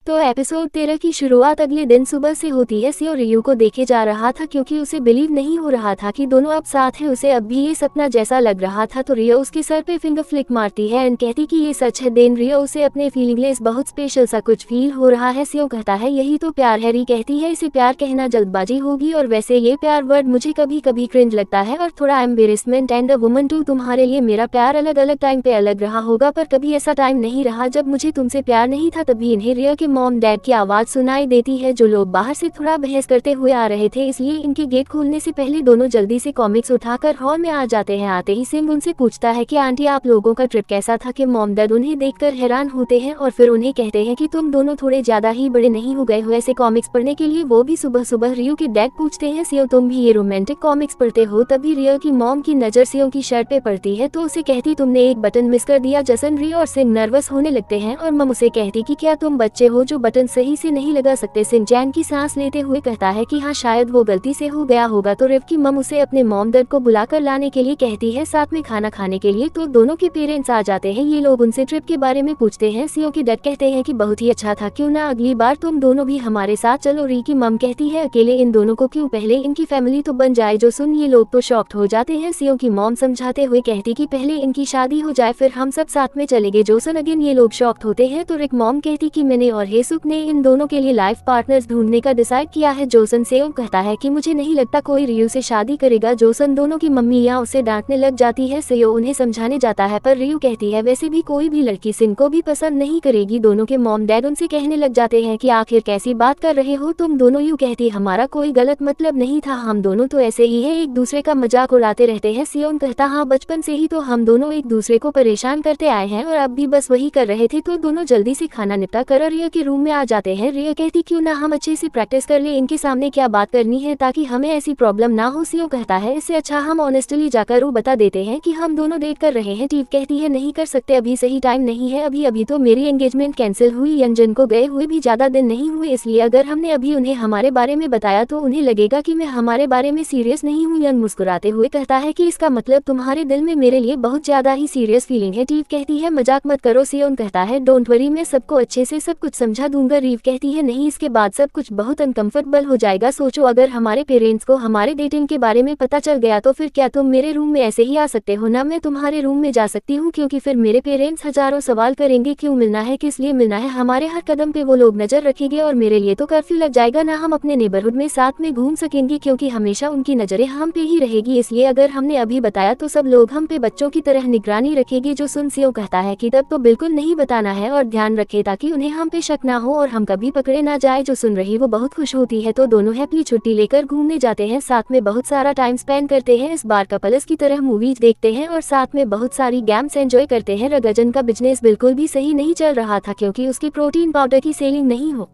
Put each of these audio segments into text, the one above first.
तो एपिसोड 13 की शुरुआत अगले दिन सुबह से होती है। सियो रियू को देखे जा रहा था क्योंकि उसे बिलीव नहीं हो रहा था कि दोनों अब साथ हैं। उसे अब भी ये सपना जैसा लग रहा था। तो रियो उसके सर पे फिंगर फ्लिक मारती है एंड कहती कि ये सच है। देन रियो उसे अपने फीलिंगलेस बहुत स्पेशल सा कुछ फील हो रहा है। सियो कहता है यही तो प्यार है। री कहती है इसे प्यार कहना जल्दबाजी होगी और वैसे ये प्यार वर्ड मुझे कभी कभी क्रिंज लगता है और थोड़ा embarrassment and a woman too. तुम्हारे लिए मेरा प्यार अलग अलग टाइम पे अलग रहा होगा पर कभी ऐसा टाइम नहीं रहा जब मुझे तुमसे प्यार नहीं था। तभी इन्हें रियो के मॉम डैड की आवाज सुनाई देती है जो लोग बाहर से थोड़ा बहस करते हुए आ रहे थे, इसलिए इनके गेट खोलने से पहले दोनों जल्दी से कॉमिक्स उठाकर हॉल में आ जाते हैं। आते ही सिंग उनसे पूछता है कि आंटी आप लोगों का ट्रिप कैसा था। कि मॉम डैड उन्हें देखकर हैरान होते हैं और फिर उन्हें कहते हैं कि तुम दोनों थोड़े ज्यादा ही बड़े नहीं हो गए हो ऐसे कॉमिक्स पढ़ने के लिए। वो भी सुबह सुबह। रियो के डैड पूछते हैं सियो तुम भी ये रोमांटिक कॉमिक्स पढ़ते हो। तभी रियो की मॉम की नजर सियो की शर्ट पे पड़ती है तो उसे कहती तुमने एक बटन मिस कर दिया। जसन रियो और सिंग नर्वस होने लगते हैं और मम उसे कहती कि क्या तुम बच्चे हो जो बटन सही से नहीं लगा सकते। सिंग चैन की सांस लेते हुए कहता है कि हाँ शायद वो गलती से हो गया होगा। तो रिव की मम उसे अपने मॉम डैड को बुलाकर लाने के लिए कहती है साथ में खाना खाने के लिए। तो दोनों के पेरेंट्स आ जाते हैं। ये लोग उनसे ट्रिप के बारे में पूछते हैं। सियो के डैड कहते हैं कि बहुत ही अच्छा था, क्यों ना अगली बार तुम दोनों भी हमारे साथ चलो। री की मम कहती है अकेले इन दोनों को क्यों, पहले इनकी फैमिली तो बन जाए। जो सुन ये लोग तो शॉक्ड हो जाते हैं। सियो की मॉम समझाते हुए कहती कि पहले इनकी शादी हो जाए फिर हम सब साथ में चलेंगे। जोसन अगेन ये लोग शॉक्ड होते हैं। तो रिक मॉम कहती कि मैंने और हेसुक ने इन दोनों के लिए लाइफ पार्टनर्स ढूंढने का डिसाइड किया है। जोसन सेओ कहता है कि मुझे नहीं लगता कोई रियू से शादी करेगा। जोसन दोनों की मम्मी यहाँ उसे डांटने लग जाती है। सेओ उन्हें समझाने जाता है पर रियू कहती है वैसे भी कोई भी लड़की सिंग को भी पसंद नहीं करेगी। दोनों के मॉम डैड उनसे कहने लग जाते हैं कि आखिर कैसी बात कर रहे हो तुम दोनों। यू कहती हमारा कोई गलत मतलब नहीं था, हम दोनों तो ऐसे ही है, एक दूसरे का मजाक उड़ाते रहते हैं। सियोन कहता हाँ बचपन से ही तो हम दोनों एक दूसरे को परेशान करते आए हैं और अब भी बस वही कर रहे थे। तो दोनों जल्दी से खाना निपटा कर रिया के रूम में आ जाते हैं। रिया कहती क्यों ना हम अच्छे से प्रैक्टिस कर ले, इनके सामने क्या बात करनी है ताकि हमें ऐसी प्रॉब्लम ना हो। सियो कहता है इससे अच्छा हम ऑनेस्टली जाकर वो बता देते हैं कि हम दोनों डेट कर रहे हैं। टीव कहती है नहीं कर सकते, अभी सही टाइम नहीं है, अभी तो मेरी एंगेजमेंट कैंसिल हुई। यंजन को गए हुए भी ज्यादा दिन नहीं हुए, इसलिए अगर हमने अभी उन्हें हमारे बारे में बताया तो उन्हें लगेगा कि मैं हमारे बारे में सीरियस नहीं हूँ। यंग मुस्कुराते हुए कहता है कि इसका मतलब तुम्हारे दिल में मेरे लिए बहुत ज्यादा ही सीरियस फीलिंग है। टीव कहती है मजाक मत करो। सियोन कहता है डोंट वरी, मैं सबको अच्छे से सब कुछ समझा दूंगा। रीव कहती है नहीं, इसके बाद सब कुछ बहुत अनकंफर्टेबल हो जाएगा। सोचो अगर हमारे पेरेंट्स को हमारे डेटिंग के बारे में पता चल गया तो फिर क्या तुम मेरे रूम में ऐसे ही आ सकते हो ना? मैं तुम्हारे रूम में जा सकती हूँ क्योंकि फिर मेरे पेरेंट्स हजारों सवाल करेंगे, क्यों मिलना है, किस लिए मिलना है, हमारे हर कदम पे वो लोग नजर रखेंगे और मेरे लिए तो कर्फ्यू लग जाएगा ना हम अपने नेबरहुड में साथ में घूम सकेंगे क्योंकि हमेशा उनकी नजरें हम पे ही रहेगी। इसलिए अगर हमने अभी बताया तो सब लोग हम पे बच्चों की तरह निगरानी रखेगी। जो सुन सियो कहता है कि तब तो बिल्कुल नहीं बताना है और ध्यान रखे ताकि उन्हें हम पे शक ना हो और हम कभी पकड़े ना जाए। जो सुन रही वो बहुत खुश होती है। तो दोनों हैप्पी छुट्टी लेकर घूमने जाते हैं, साथ में बहुत सारा टाइम स्पेंड करते हैं। इस बार कपल्स की तरह मूवीज देखते हैं और साथ में बहुत सारी गेम्स एंजॉय करते हैं। रगजन का बिजनेस बिल्कुल भी सही नहीं चल रहा था क्योंकि उसकी प्रोटीन पाउडर की सेलिंग नहीं हो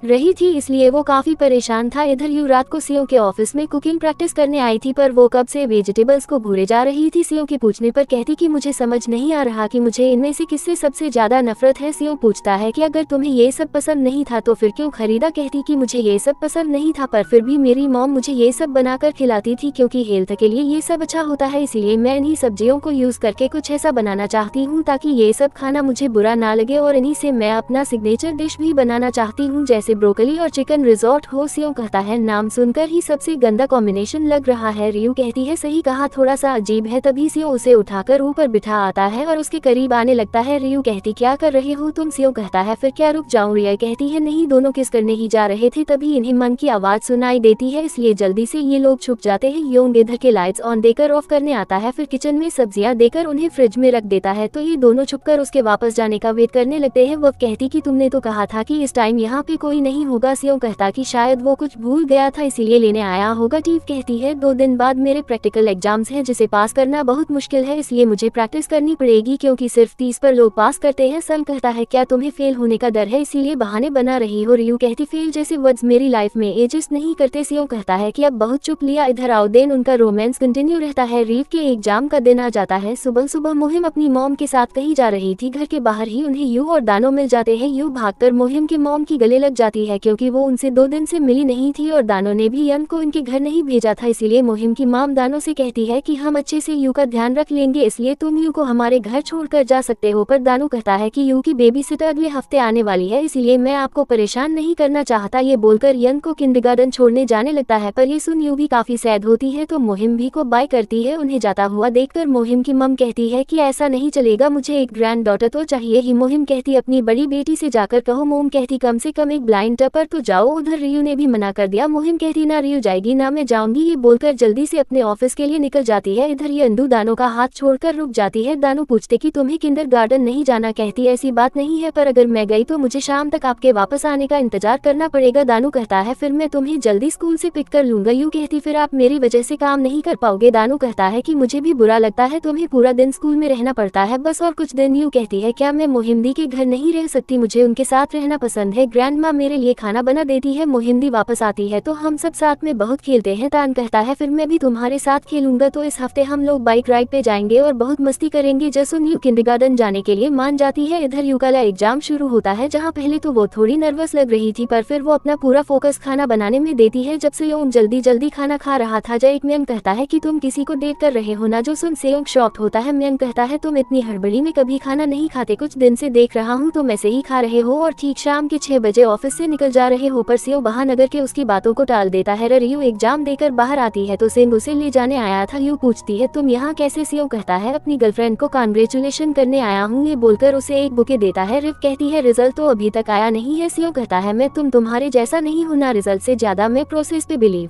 रही थी, इसलिए वो काफी परेशान था। इधर यू रात को सियो के ऑफिस में कुकिंग प्रैक्टिस करने आई थी पर वो कब से वेजिटेबल्स को भूले जा रही थी। सियो के पूछने पर कहती कि मुझे समझ नहीं आ रहा कि मुझे इनमें से किससे सबसे ज्यादा नफरत है। सियो पूछता है कि अगर तुम्हें ये सब पसंद नहीं था तो फिर क्यों खरीदा। कहती कि मुझे ये सब पसंद नहीं था पर फिर भी मेरी मॉम मुझे ये सब बनाकर खिलाती थी क्योंकि हेल्थ के लिए ये सब अच्छा होता है, इसलिए मैं इन्हीं सब्जियों को यूज करके कुछ ऐसा बनाना चाहती हूँ ताकि ये सब खाना मुझे बुरा ना लगे और इन्हीं से मैं अपना सिग्नेचर डिश भी बनाना चाहती हूँ जैसे ब्रोकली और चिकन रिजॉर्ट हो। सियो कहता है नाम सुनकर ही सबसे गंदा कॉम्बिनेशन लग रहा है। रियू कहती है सही कहा, थोड़ा सा अजीब है। तभी सियो उसे उठाकर ऊपर बिठा आता है और उसके करीब आने लगता है। रियू कहती क्या कर रहे हो तुम। सियो कहता है फिर क्या रुक जाऊं। रिया कहती है नहीं, दोनों किस करने ही जा रहे थे तभी इन्हें मन की आवाज सुनाई देती है, इसलिए जल्दी से ये लोग छुप जाते हैं। योंग इधर के लाइट्स ऑन देकर ऑफ करने आता है, फिर किचन में सब्जियां देकर उन्हें फ्रिज में रख देता है। तो ये दोनों छुपकर उसके वापस जाने का वेट करने लगते हैं। वो कहती कि तुमने तो कहा था कि इस टाइम यहाँ पे कोई नहीं होगा। सियो कहता कि शायद वो कुछ भूल गया था इसीलिए लेने आया होगा। टीव कहती है 2 दिन बाद मेरे प्रैक्टिकल एग्जाम्स हैं जिसे पास करना बहुत मुश्किल है, इसलिए मुझे प्रैक्टिस करनी पड़ेगी क्योंकि सिर्फ 30 पर लोग पास करते हैं। सन कहता है क्या तुम्हें फेल होने का डर है इसीलिए बहाने बना रही हो। रियू कहती फेल जैसे वर्ड्स मेरी लाइफ में एग्जिस्ट नहीं करते। सियो कहता है कि अब बहुत चुप लिया, इधर आओ। देन उनका रोमांस कंटिन्यू रहता है। रीव के एग्जाम का दिन आ जाता है। सुबह सुबह मुहिम अपनी मॉम के साथ कहीं जा रही थी, घर के बाहर ही उन्हें यू और दानो मिल जाते हैं। यू भागकर मुहिम के मॉम की गले लग जाती जाती है क्योंकि वो उनसे 2 दिन से मिली नहीं थी और दानो ने भी यन को इनके घर नहीं भेजा था। इसीलिए मुहिम की माम दानो से कहती है कि हम अच्छे से यू का ध्यान रख लेंगे, इसलिए तुम यू को हमारे घर छोड़कर जा सकते हो। पर दानो कहता है कि यू की बेबी सिटर अगले हफ्ते आने वाली है, इसीलिए मैं आपको परेशान नहीं करना चाहता। ये बोलकर यन को किंडरगार्टन छोड़ने जाने लगता है, पर ये सुन यू भी काफी सैड होती है तो मुहिम भी को बाय करती है। उन्हें जाता हुआ देखकर मुहिम की मम कहती है कि ऐसा नहीं चलेगा, मुझे एक ग्रैंड डॉटर तो चाहिए ही। मुहिम कहती अपनी बड़ी बेटी से जाकर कहो। मोम कहती कम से कम एक ब्लाइंड टपर तो जाओ। उधर रियू ने भी मना कर दिया। मुहिम कहती ना रियू जाएगी ना मैं जाऊंगी। ये बोलकर जल्दी से अपने ऑफिस के लिए निकल जाती है। इधर ये अंडू दानो का हाथ छोड़कर रुक जाती है। दानो पूछते कि तुम्हें किंडरगार्टन नहीं जाना, कहती ऐसी बात नहीं है, पर अगर मैं गई तो मुझे शाम तक आपके वापस आने का इंतजार करना पड़ेगा। दानो कहता है फिर मैं तुम्हें जल्दी स्कूल से पिक कर लूंगा। यू कहती फिर आप मेरी वजह से काम नहीं कर पाओगे। दानो कहता है कि मुझे भी बुरा लगता है, तुम्हें पूरा दिन स्कूल में रहना पड़ता है बस और कुछ दिन। यू कहती है क्या मैं मुहिमदी के घर नहीं रह सकती, मुझे उनके साथ रहना पसंद है। ग्रैंड माँ मेरे लिए खाना बना देती है। मुहिमदी वापस आती है तो हम सब साथ में बहुत खेलते हैं। तान कहता है फिर मैं भी तुम्हारे साथ खेलूंगा, तो इस हफ्ते हम लोग बाइक राइड पे जाएंगे और बहुत मस्ती करेंगे। जसुन यू किंडरगार्टन जाने के लिए मान जाती है। इधर यू का एग्जाम शुरू होता है, जहाँ पहले तो वो थोड़ी नर्वस लग रही थी, पर फिर वो अपना पूरा फोकस खाना बनाने में देती है। जब सेयोंग जल्दी जल्दी खाना खा रहा था, जैक म्यंग कहता है कि तुम किसी को डेट कर रहे हो ना। जो सुन सेयोंग शॉक्ड होता है। म्यंग कहता है तुम इतनी हड़बड़ी में कभी खाना नहीं खाते, कुछ दिन से देख रहा हूँ तुम ऐसे ही खा रहे हो और ठीक शाम के 6 बजे ऑफिस से निकल जा रहे हो। पर सेयोंग बहानगर के उसकी बातों को टाल देता है। रियू एग्जाम देकर बाहर आती है तो सेंग उसे ले जाने आया था। यू पूछती है तुम यहाँ कैसे। सेयोंग कहता है अपनी गर्लफ्रेंड को कांग्रेचुलेशन करने आया हूँ। ये बोलकर उसे एक बुके देता है। रिव कहती है रिजल्ट तो अभी तक आया नहीं है। सेयोंग कहता है मैं तुम्हारे जैसा नहीं हूँ ना, रिजल्ट से ज्यादा मैं प्रोसेस पे बिलीव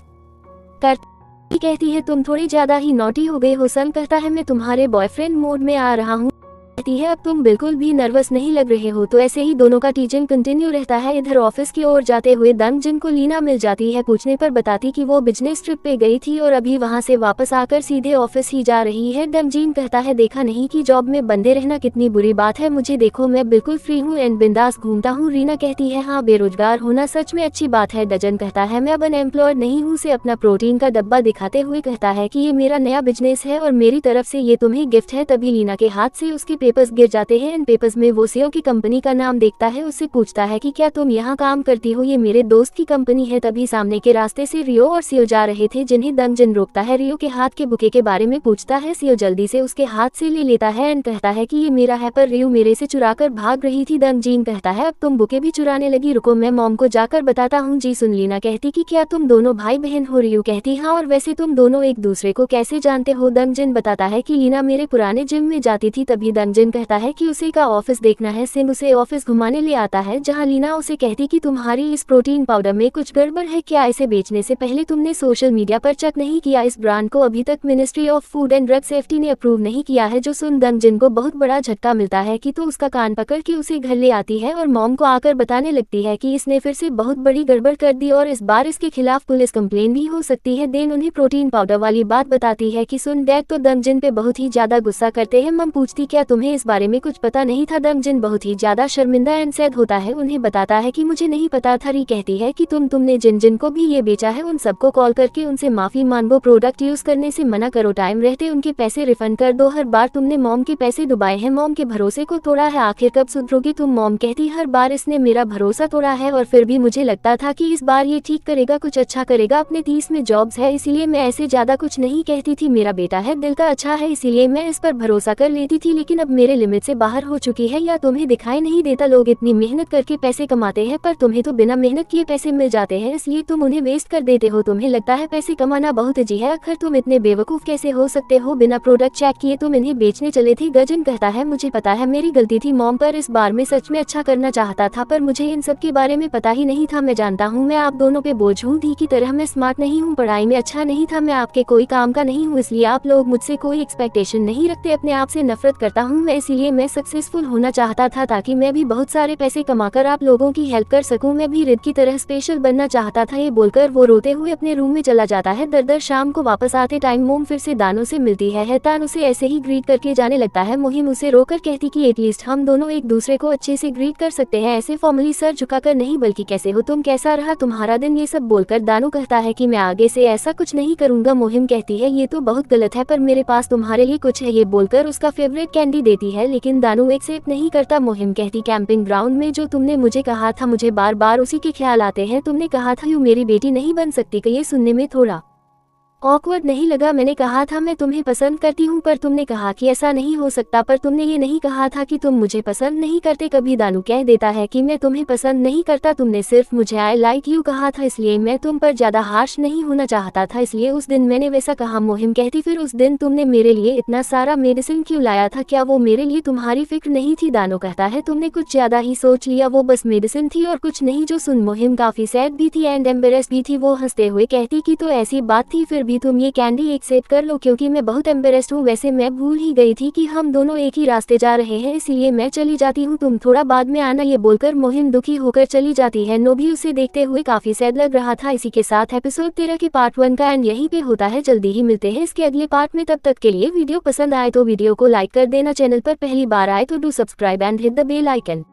करती। कहती है तुम थोड़ी ज्यादा ही नॉटी हो गए हो। सन कहता है मैं तुम्हारे बॉयफ्रेंड मोड में आ रहा हूँ। कहती है अब तुम बिल्कुल भी नर्वस नहीं लग रहे हो। तो ऐसे ही दोनों का टीचिंग कंटिन्यू रहता है। इधर ऑफिस की ओर जाते हुए दंग जिन को लीना मिल जाती है। पूछने पर बताती कि वो बिजनेस ट्रिप पे गई थी और अभी वहां से वापस आकर सीधे ऑफिस ही जा रही है। दंग जिन कहता है देखा नहीं कि जॉब में बंधे रहना कितनी बुरी बात है, मुझे देखो मैं बिल्कुल फ्री हूँ एंड बिंदास घूमता हूँ। रीना कहती है हाँ बेरोजगार होना सच में अच्छी बात है। डजन कहता है मैं अब अनएम्प्लॉयड नहीं हूँ। से अपना प्रोटीन का डब्बा दिखाते हुए कहता है कि ये मेरा नया बिजनेस है और मेरी तरफ से ये तुम्हें गिफ्ट है। तभी लीना के हाथ से उसके पेपर्स गिर जाते हैं। इन पेपर्स में वो सेयो की कंपनी का नाम देखता है। उससे पूछता है कि क्या तुम यहाँ काम करती हो, ये मेरे दोस्त की कंपनी है। तभी सामने के रास्ते से रियो और सियो जा रहे थे, जिन्हें दंग जिन रोकता है। रियो के हाथ के बुके के बारे में पूछता है। सियो जल्दी से उसके हाथ से ले लेता है एंड कहता है कि ये मेरा है, पर रियो मेरे से चुराकर भाग रही थी। दंग जिन कहता है अब तुम बुके भी चुराने लगी, रुको मैं मॉम को जाकर बताता हूँ। जी सुन लीना कहती कि क्या तुम दोनों भाई बहन हो। रियो कहती हाँ, और वैसे तुम दोनों एक दूसरे को कैसे जानते हो। दंग जिन बताता है कि लीना मेरे पुराने जिम में जाती थी। तभी दंग जिन कहता है कि उसे का ऑफिस देखना है। सिंह उसे ऑफिस घुमाने ले आता है, जहां लीना उसे कहती कि तुम्हारी इस प्रोटीन पाउडर में कुछ गड़बड़ है क्या, इसे बेचने से पहले तुमने सोशल मीडिया पर चेक नहीं किया। इस ब्रांड को अभी तक ministry of food and drug safety ने अप्रूव नहीं किया है। जो सुन दंग जिन को बहुत बड़ा झटका मिलता है कि तो उसका कान पकड़ के उसे घर ले आती है और मॉम को आकर बताने लगती है कि इसने फिर से बहुत बड़ी गड़बड़ कर दी और इस बार इसके खिलाफ पुलिस कंप्लेन भी हो सकती है। देन उन्हें प्रोटीन पाउडर वाली बात बताती है कि सुन डैड तो दंग जिन पे बहुत ही ज्यादा गुस्सा करते हैं। मम पूछती क्या तुम्हें इस बारे में कुछ पता नहीं था। दंग जिन बहुत ही ज्यादा शर्मिंदा एंड सैड होता है। उन्हें बताता है कि मुझे नहीं पता था। री कहती है कि तुमने जिन जिन को भी ये बेचा है उन सबको कॉल करके उनसे माफी मांगो, प्रोडक्ट यूज करने से मना करो, टाइम रहते उनके पैसे रिफंड कर दो। हर बार तुमने मॉम के पैसे डुबाए हैं, मॉम के भरोसे को तोड़ा है, आखिर कब सुधरोगी तुम। मॉम कहती हर बार इसने मेरा भरोसा तोड़ा है और फिर भी मुझे लगता था कि इस बार ये ठीक करेगा, कुछ अच्छा करेगा। अपने 30 में जॉब्स है इसीलिए मैं ऐसे ज्यादा कुछ नहीं कहती थी। मेरा बेटा है, दिल का अच्छा है, इसीलिए मैं इस पर भरोसा कर लेती थी, लेकिन अब मेरे लिमिट से बाहर हो चुकी है। या तुम्हें दिखाई नहीं देता लोग इतनी मेहनत करके पैसे कमाते हैं, पर तुम्हें तो बिना मेहनत किए पैसे मिल जाते हैं, इसलिए तुम उन्हें वेस्ट कर देते हो। तुम्हें लगता है पैसे कमाना बहुत ईजी है, आखिर तुम इतने बेवकूफ कैसे हो सकते हो, बिना प्रोडक्ट चेक किए तुम इन्हें बेचने चले थे। गजन कहता है मुझे पता है मेरी गलती थी मॉम, पर इस बार में सच में अच्छा करना चाहता था, पर मुझे इन सब के बारे में पता ही नहीं था। मैं जानता हूँ मैं आप दोनों पे बोझ हूँ, धी की तरह मैं स्मार्ट नहीं हूँ, पढ़ाई में अच्छा नहीं था, मैं आपके कोई काम का नहीं हूँ, इसलिए आप लोग मुझसे कोई एक्सपेक्टेशन नहीं रखते। अपने आप से नफरत करता हूँ मैं, इसीलिए मैं सक्सेसफुल होना चाहता था ताकि मैं भी बहुत सारे पैसे कमाकर आप लोगों की हेल्प कर सकूं। मैं भी रिद की तरह स्पेशल बनना चाहता था। ये बोलकर वो रोते हुए अपने रूम में चला जाता है। दर शाम को वापस आते टाइम मोम फिर से दानो से मिलती है। तान उसे ऐसे ही ग्रीट करके जाने लगता है। मुहिम उसे रोकर कहती कि एटलीस्ट हम दोनों एक दूसरे को अच्छे से ग्रीट कर सकते हैं, ऐसे फॉर्मली सर झुकाकर नहीं, बल्कि कैसे हो तुम, कैसा रहा तुम्हारा दिन, ये सब बोलकर दानो कहता है कि मैं आगे से ऐसा कुछ नहीं करूंगा। मुहिम कहती है ये तो बहुत गलत है, पर मेरे पास तुम्हारे लिए कुछ है। ये बोलकर उसका फेवरेट कैंडी देती है, लेकिन दानू एक्सेप्ट नहीं करता। मुहिम कहती कैंपिंग ग्राउंड में जो तुमने मुझे कहा था, मुझे बार बार उसी के ख्याल आते हैं। तुमने कहा था यू मेरी बेटी नहीं बन सकती। ये सुनने में थोड़ा ऑकवर्ड नहीं लगा? मैंने कहा था मैं तुम्हें पसंद करती हूँ, पर तुमने कहा कि ऐसा नहीं हो सकता। पर तुमने ये नहीं कहा था कि तुम मुझे पसंद नहीं करते। कभी दानू कह देता है कि मैं तुम्हें पसंद नहीं करता, तुमने सिर्फ मुझे आई लाइक यू कहा था, इसलिए मैं तुम पर ज्यादा हार्श नहीं होना चाहता था, इसलिए उस दिन मैंने वैसा कहा। मुहिम कहती फिर उस दिन तुमने मेरे लिए इतना सारा मेडिसिन क्यों लाया था? क्या वो मेरे लिए तुम्हारी फिक्र नहीं थी? दानू कहता है तुमने कुछ ज्यादा ही सोच लिया, वो बस मेडिसिन थी और कुछ नहीं। जो सुन मुहिम काफी सैड भी थी एंड एम्बेरेस भी थी। वो हंसते हुए कहती कि तो ऐसी बात थी, फिर भी तुम ये कैंडी एक्सेप्ट कर लो, क्योंकि मैं बहुत एम्बेरेस्ड हूँ। वैसे मैं भूल ही गई थी कि हम दोनों एक ही रास्ते जा रहे हैं, इसलिए मैं चली जाती हूँ, तुम थोड़ा बाद में आना। ये बोलकर मुहिम दुखी होकर चली जाती है। नो भी उसे देखते हुए काफी सैड लग रहा था। इसी के साथ एपिसोड 13 के पार्ट 1 का एंड यहीं पे होता है। जल्दी ही मिलते हैं इसके अगले पार्ट में। तब तक के लिए वीडियो पसंद आए तो वीडियो को लाइक कर देना, चैनल पर पहली बार आए तो do subscribe and hit the bell icon.